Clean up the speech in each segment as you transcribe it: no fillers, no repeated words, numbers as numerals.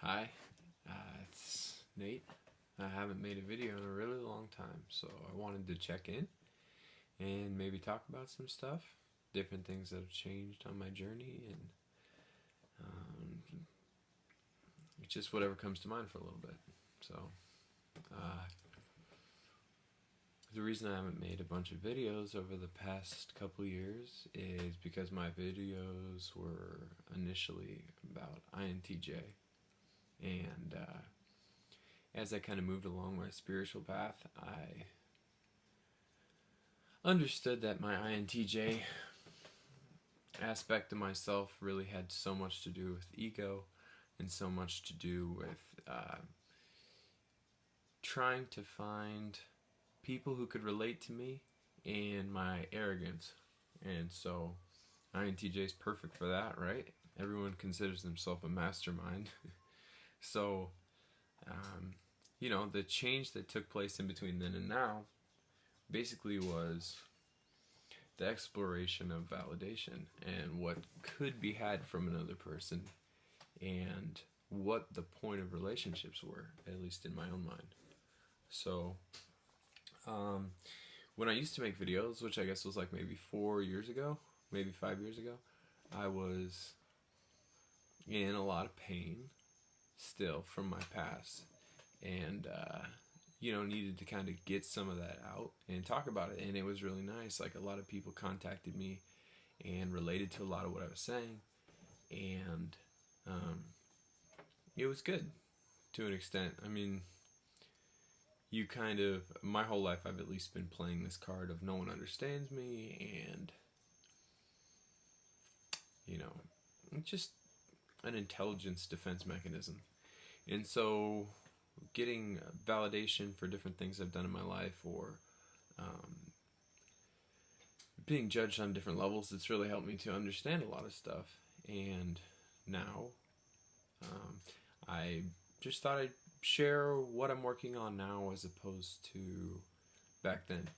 Hi, it's Nate. I haven't made a video in a really long time, so I wanted to check in and maybe talk about some stuff, different things that have changed on my journey, and just whatever comes to mind for a little bit. So, the reason I haven't made a bunch of videos over the past couple years is because my videos were initially about INTJ, and as I kind of moved along my spiritual path, I understood that my INTJ aspect of myself really had so much to do with ego and so much to do with trying to find people who could relate to me and my arrogance. And so INTJ is perfect for that, right? Everyone considers themselves a mastermind. So the change that took place in between then and now basically was the exploration of validation and what could be had from another person and what the point of relationships were, at least in my own mind. So when I used to make videos, which I guess was like maybe 4 years ago, maybe 5 years ago, I was in a lot of pain still from my past, and needed to kind of get some of that out and talk about it. And it was really nice. Like, a lot of people contacted me and related to a lot of what I was saying, and it was good to an extent. I mean, my whole life I've at least been playing this card of no one understands me, and just an intelligence defense mechanism. And so getting validation for different things I've done in my life, or being judged on different levels, it's really helped me to understand a lot of stuff. And now I just thought I'd share what I'm working on now as opposed to back then.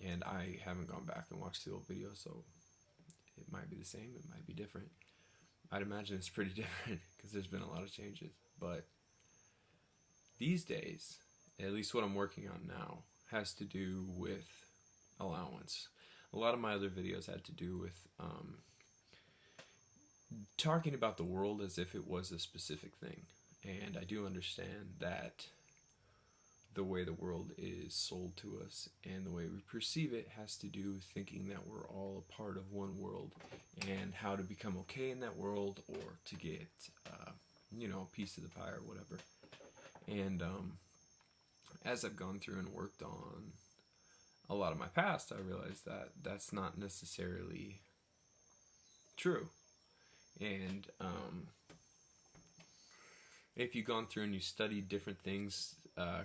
And I haven't gone back and watched the old videos, so it might be the same, it might be different. I'd imagine it's pretty different because there's been a lot of changes. But these days, at least what I'm working on now, has to do with allowance. A lot of my other videos had to do with talking about the world as if it was a specific thing. And I do understand that the way the world is sold to us and the way we perceive it has to do with thinking that we're all a part of one world, and how to become okay in that world, or to get a piece of the pie or whatever. And as I've gone through and worked on a lot of my past, I realized that that's not necessarily true. And if you've gone through and you studied different things,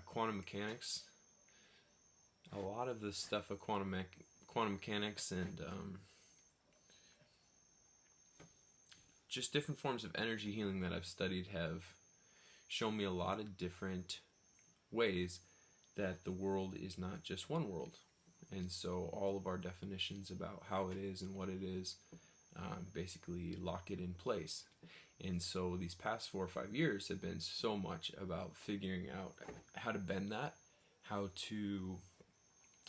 quantum mechanics, a lot of the stuff of quantum mechanics and just different forms of energy healing that I've studied have shown me a lot of different ways that the world is not just one world. And so all of our definitions about how it is and what it is basically lock it in place. And so these past 4 or 5 years have been so much about figuring out how to bend that, how to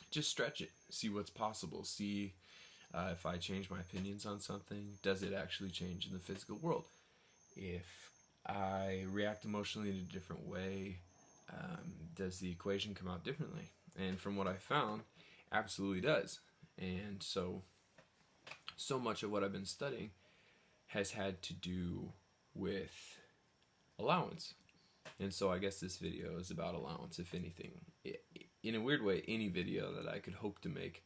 just stretch it, see what's possible, see if I change my opinions on something, does it actually change in the physical world? If I react emotionally in a different way, does the equation come out differently? And from what I found, absolutely does. And so much of what I've been studying has had to do with allowance. And so I guess this video is about allowance, if anything. In a weird way, any video that I could hope to make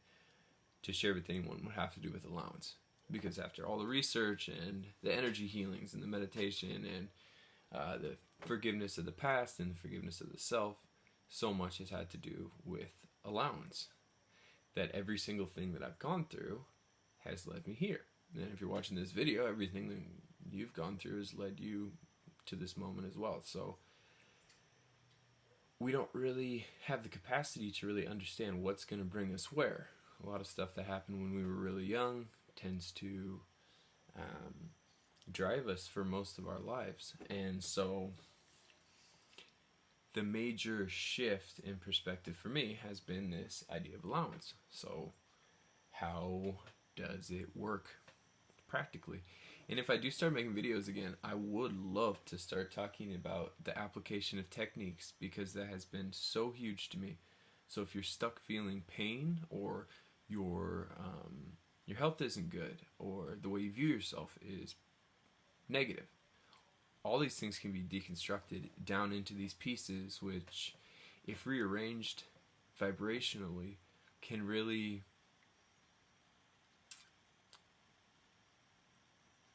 to share with anyone would have to do with allowance. Because after all the research and the energy healings and the meditation and the forgiveness of the past and the forgiveness of the self, so much has had to do with allowance. That every single thing that I've gone through has led me here. And if you're watching this video, everything that you've gone through has led you to this moment as well. So we don't really have the capacity to really understand what's going to bring us where. A lot of stuff that happened when we were really young tends to drive us for most of our lives. And so the major shift in perspective for me has been this idea of allowance. So how does it work practically? And if I do start making videos again, I would love to start talking about the application of techniques, because that has been so huge to me. So if you're stuck feeling pain, or your health isn't good, or the way you view yourself is negative, all these things can be deconstructed down into these pieces, which, if rearranged vibrationally, can really,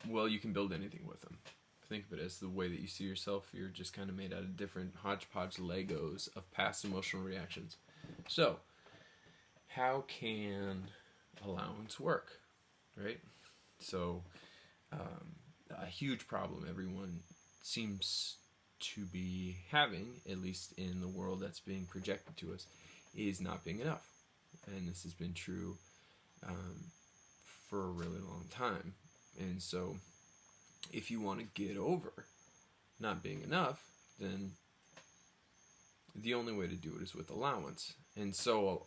well, you can build anything with them. Think of it as the way that you see yourself. You're just kind of made out of different hodgepodge Legos of past emotional reactions. So, how can allowance work, right? So, a huge problem everyone seems to be having, at least in the world that's being projected to us, is not being enough. And this has been true for a really long time. And so, if you want to get over not being enough, then the only way to do it is with allowance. And so,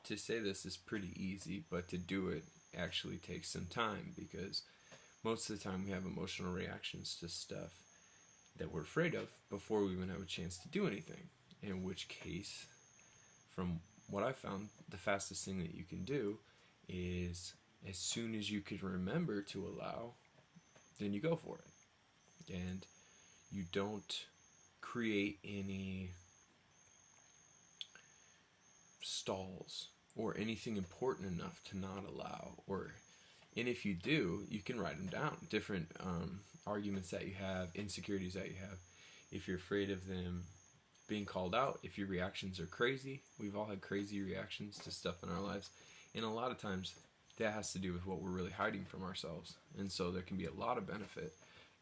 to say this is pretty easy, but to do it actually takes some time, because most of the time we have emotional reactions to stuff that we're afraid of before we even have a chance to do anything. In which case, from what I found, the fastest thing that you can do is, as soon as you can remember to allow, then you go for it. And you don't create any stalls or anything important enough to not allow. And if you do, you can write them down. Different arguments that you have, insecurities that you have. If you're afraid of them being called out, if your reactions are crazy, we've all had crazy reactions to stuff in our lives. And a lot of times that has to do with what we're really hiding from ourselves. And so there can be a lot of benefit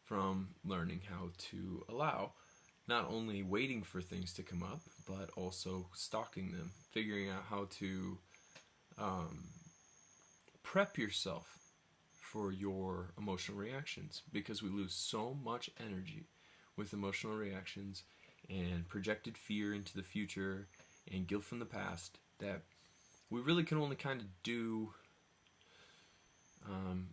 from learning how to allow, not only waiting for things to come up, but also stalking them, figuring out how to prep yourself for your emotional reactions, because we lose so much energy with emotional reactions and projected fear into the future and guilt from the past that we really can only kind of do.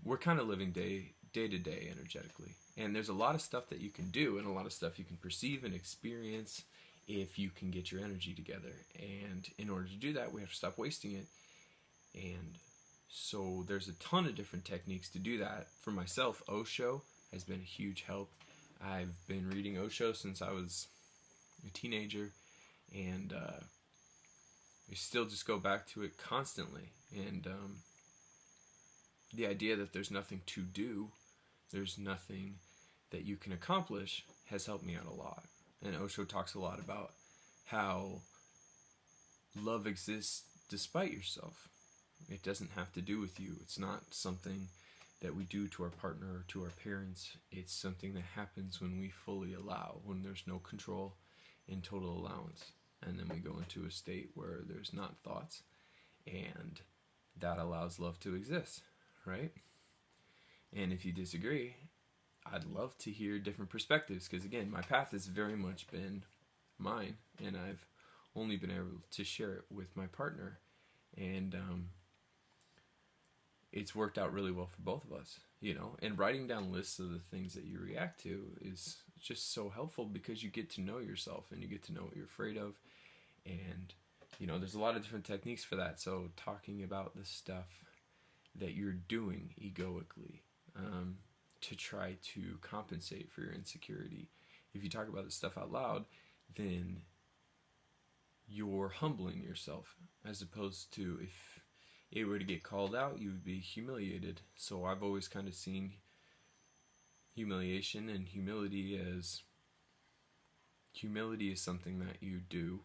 We're kind of living day to day energetically, and there's a lot of stuff that you can do and a lot of stuff you can perceive and experience if you can get your energy together. And in order to do that, we have to stop wasting it. And so there's a ton of different techniques to do that. For myself, Osho has been a huge help. I've been reading Osho since I was a teenager, and I still just go back to it constantly. And the idea that there's nothing to do, there's nothing that you can accomplish, has helped me out a lot. And Osho talks a lot about how love exists despite yourself. It doesn't have to do with you. It's not something that we do to our partner or to our parents. It's something that happens when we fully allow, when there's no control and total allowance. And then we go into a state where there's not thoughts, and that allows love to exist, right? And if you disagree, I'd love to hear different perspectives, because again, my path has very much been mine, and I've only been able to share it with my partner. And it's worked out really well for both of us, and writing down lists of the things that you react to is just so helpful, because you get to know yourself and you get to know what you're afraid of. And there's a lot of different techniques for that. So talking about the stuff that you're doing egoically to try to compensate for your insecurity, if you talk about this stuff out loud, then you're humbling yourself, as opposed to if it were to get called out, you would be humiliated. So I've always kind of seen humiliation and humility is something that you do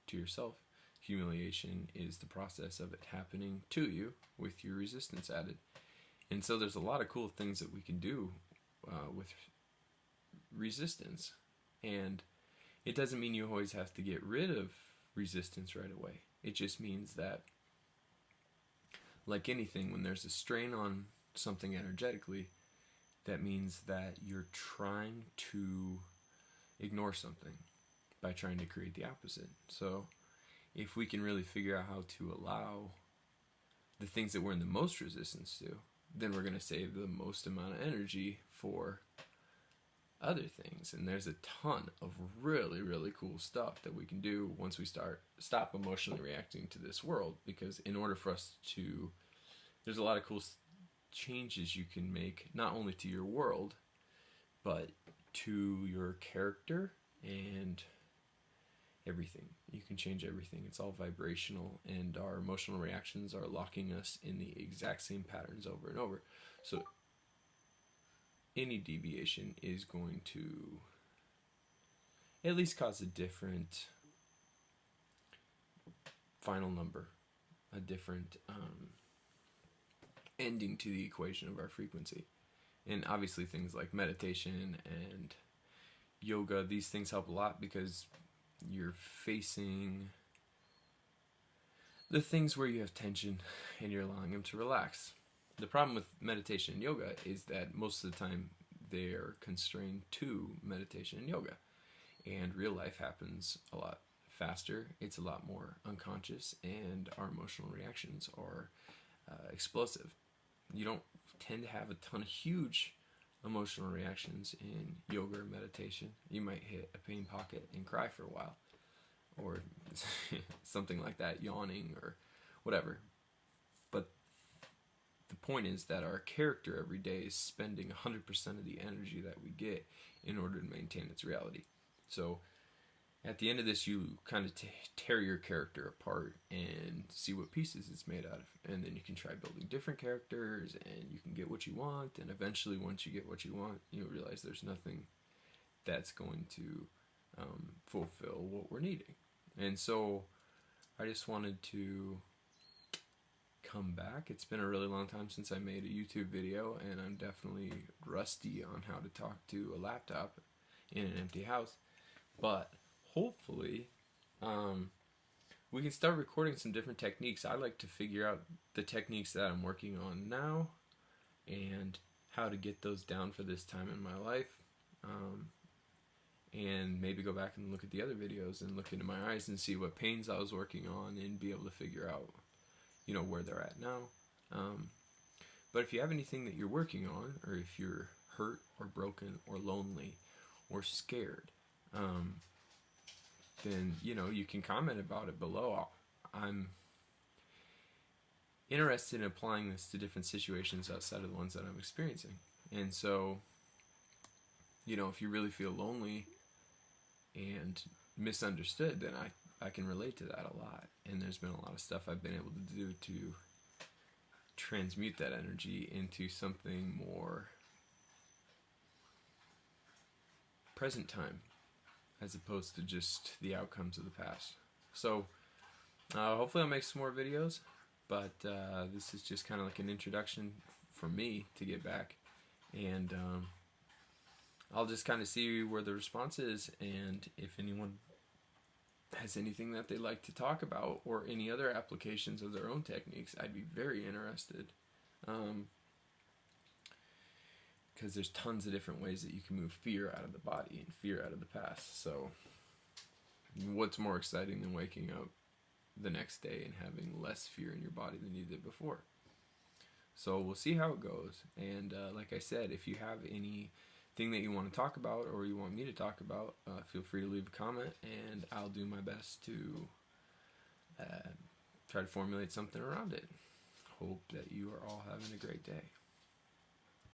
to yourself. Humiliation is the process of it happening to you with your resistance added. And so there's a lot of cool things that we can do with resistance. And it doesn't mean you always have to get rid of resistance right away. It just means that, like anything, when there's a strain on something energetically, that means that you're trying to ignore something. by trying to create the opposite. So if we can really figure out how to allow the things that we're in the most resistance to, then we're going to save the most amount of energy for other things. And there's a ton of really, really cool stuff that we can do once we stop emotionally reacting to this world. Because in order for us to, there's a lot of cool changes you can make, not only to your world, but to your character and everything. You can change everything. It's all vibrational, and our emotional reactions are locking us in the exact same patterns over and over. So any deviation is going to at least cause a different final number, a different ending to the equation of our frequency. And obviously things like meditation and yoga, these things help a lot because you're facing the things where you have tension and you're allowing them to relax. The problem with meditation and yoga is that most of the time they're constrained to meditation and yoga. And real life happens a lot faster. It's a lot more unconscious, and our emotional reactions are explosive. You don't tend to have a ton of huge emotional reactions in yoga or meditation. You might hit a pain pocket and cry for a while, or something like that, yawning or whatever. But the point is that our character every day is spending 100% of the energy that we get in order to maintain its reality. So at the end of this, you kind of tear your character apart and see what pieces it's made out of. And then you can try building different characters, and you can get what you want. And eventually, once you get what you want, you'll realize there's nothing that's going to fulfill what we're needing. And so I just wanted to come back. It's been a really long time since I made a YouTube video, and I'm definitely rusty on how to talk to a laptop in an empty house. But hopefully we can start recording some different techniques. I like to figure out the techniques that I'm working on now and how to get those down for this time in my life, and maybe go back and look at the other videos and look into my eyes and see what pains I was working on and be able to figure out, you know, where they're at now. But if you have anything that you're working on, or if you're hurt or broken or lonely or scared, then, you know, you can comment about it below. I'm interested in applying this to different situations outside of the ones that I'm experiencing. And so, you know, if you really feel lonely and misunderstood, then I can relate to that a lot. And there's been a lot of stuff I've been able to do to transmute that energy into something more present time, as opposed to just the outcomes of the past. So hopefully I'll make some more videos, but this is just kind of like an introduction for me to get back, and I'll just kind of see where the response is, and if anyone has anything that they'd like to talk about or any other applications of their own techniques, I'd be very interested, because there's tons of different ways that you can move fear out of the body and fear out of the past. So what's more exciting than waking up the next day and having less fear in your body than you did before? So we'll see how it goes. And like I said, if you have anything that you want to talk about or you want me to talk about, feel free to leave a comment, and I'll do my best to try to formulate something around it. Hope that you are all having a great day.